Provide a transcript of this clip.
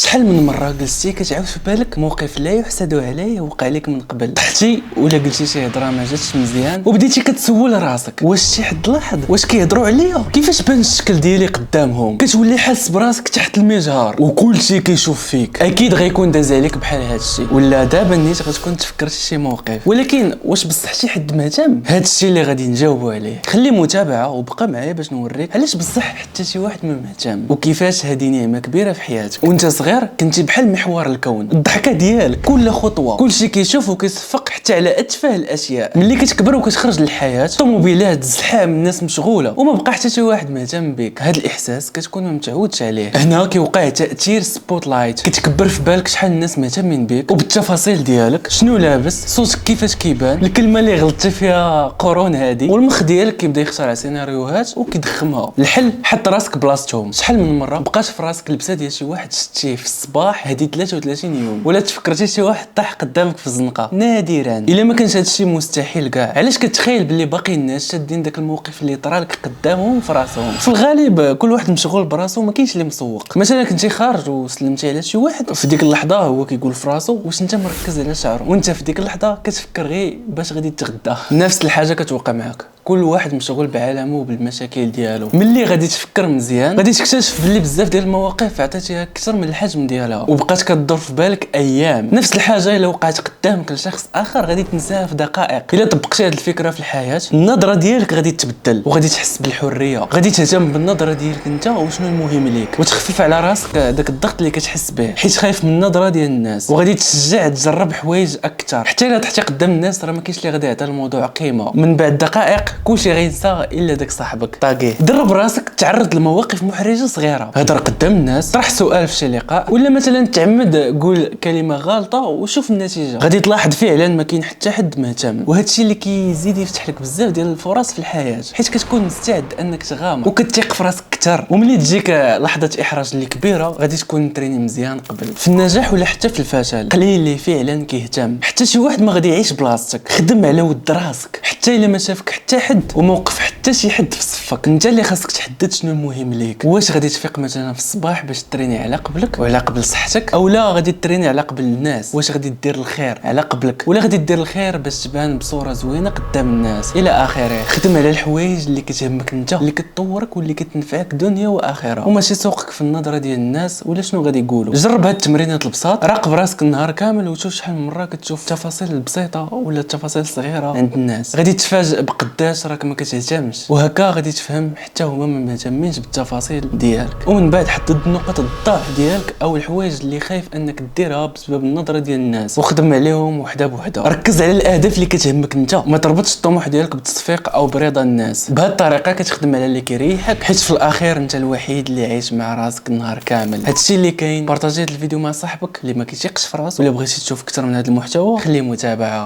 شحال من مره جلستي كتعاود في بالك موقف لا يحسد عليه وقع لك من قبل، طحتي ولا قلتي شي هضره ما جاتش مزيان وبديتي كتسول راسك واش شي حد لاحظ، واش كيهضروا عليا، كيفاش بان الشكل ديالي قدامهم، كتولي حاس براسك تحت المجهر وكلشي كيشوف فيك. اكيد غيكون داز عليك بحال هادشي، ولا دابا نيت غتكون تفكرتي شي موقف، ولكن واش بصح شي حد مهتم؟ هادشي اللي غادي نجاوبوا عليه. خلي متابعه وبقى معايا باش نوريك علاش بصح حتى شي واحد ما مهتم، وكيفاش هذه نعمه كبيره في حياتك. وانت صغير كنتي بحال محور الكون، الضحكه ديالك كل خطوه كلشي كيشوف وكيصفق حتى على اتفه الاشياء. ملي كتكبر وكتخرج للحياه، طوموبيلات، زحام، الناس مشغوله وما بقى حتى شي واحد مهتم بك. هذا الاحساس كتكون ما متعودش عليه. هنا كيوقع تاثير سبوت لايت، كتكبر في بالك شحال الناس مهتمين بك وبالتفاصيل ديالك، شنو لابس، صوتك كيفاش كيبان، الكلمه اللي غلطتي فيها قرون هذه، والمخ ديالك كيبدا يخترع سيناريوهات وكيضخمها. الحل حط راسك بلاصتهم. شحال من مره بقات في راسك لبسه ديال شي واحد شتيه في الصباح هذه 33 يوم، ولا تفكرتي شي واحد طاح قدامك في الزنقه؟ نادرا. الا ما كانش هادشي مستحيل كاع، علاش كتخيل باللي باقي الناس شادين داك الموقف اللي طرالك قدامهم في راسهم؟ في الغالب كل واحد مشغول براسو، ما كاينش اللي مسوق. مثلا كنتي خارج وسلمتي على شي واحد، في ديك اللحظه هو كيقول في راسو واش انت مركز على شعره، وانت في ديك اللحظه كتفكر غير باش غادي تغدى. نفس الحاجه كتوقع معاك، كل واحد مشغول بعالمه وبالمشاكل ديالو. ملي غادي تفكر مزيان غادي تكتشف بلي بزاف ديال المواقف عطيتيها اكثر من الحجم ديالها وبقات كتدور في بالك ايام. نفس الحاجه الا وقعت قدامك لشخص اخر غادي تنساها في دقائق. الا طبقتي هذه الفكره في الحياه، النظره ديالك غادي تبدل وغادي تحس بالحريه، غادي تهتم بالنظره ديالك انت وشنو المهم ليك، وتخفف على راسك داك الضغط اللي كتحس به حيت خايف من النظره ديال الناس، وغادي تشجع تجرب حوايج اكثر. حتى الا طحتي قدام الناس راه ما كاينش اللي غادي يعطي الموضوع قيمه. من بعد دقائق كلشي غينسى الا داك صاحبك طاقيه. درب راسك تعرض لمواقف محرجه صغيره، هضر قدام الناس، طرح سؤال في شي لقاء، ولا مثلا تعمد قول كلمه غلطه وشوف النتيجه. غادي تلاحظ فعلا ما كاين حتى حد مهتم، وهذا الشيء اللي كيزيد يفتح لك بزاف ديال الفرص في الحياه، حيت كتكون مستعد انك تغامر وكتثق في راسك اكثر. وملي تجيك لحظه احراج اللي كبيره غادي تكون تريني مزيان قبل. في النجاح ولا حتى في الفشل قليل اللي فعلا كيهتم، حتى شي واحد ما غادي يعيش بلاصتك. خدم على ود راسك حتى الا ما شافك حتى حد، وموقف حتى شي حد في صفك. انت اللي خاصك تحدد شنو المهم ليك. واش غادي تفيق مثلا في الصباح باش تريني على قبلك وعلى قبل صحتك، او لا غادي تريني على قبل الناس؟ واش غادي دير الخير على قبلك ولا غادي دير الخير باش تبان بصوره زوينه قدام الناس الى اخره؟ خدم على الحوايج اللي كتهمك انت، اللي كتطورك واللي كتنفعك دنيا واخره، وماشي سوقك في النظره ديال الناس ولا شنو غادي يقولوا. جرب هاد التمرينات البساط، راقب راسك النهار كامل وشوف شحال من مره كتشوف التفاصيل البسيطه ولا التفاصيل الصغيره عند الناس. غادي تفاجئ بقداش راك ما كتهتمش، وهكا غادي تفهم حتى هما ما مهتمينش بالتفاصيل ديالك. ومن بعد حدد نقاط الضعف ديالك او الحوايج اللي خايف انك ديرها بسبب النظره ديال الناس، وخدم عليهم وحده بوحده. ركز على الاهداف اللي كتهمك انت، ما تربطش الطموح ديالك بالتصفيق او برضا الناس. بهذه الطريقه كتخدم على اللي كيريحك، حيت في الاخير انت الوحيد اللي عايش مع راسك النهار كامل. هادشي اللي كاين. بارطاجي هذا الفيديو مع صاحبك اللي ما كيثيقش في راسو، ولا بغيتي تشوف اكثر من هذا المحتوى خليه متابعه.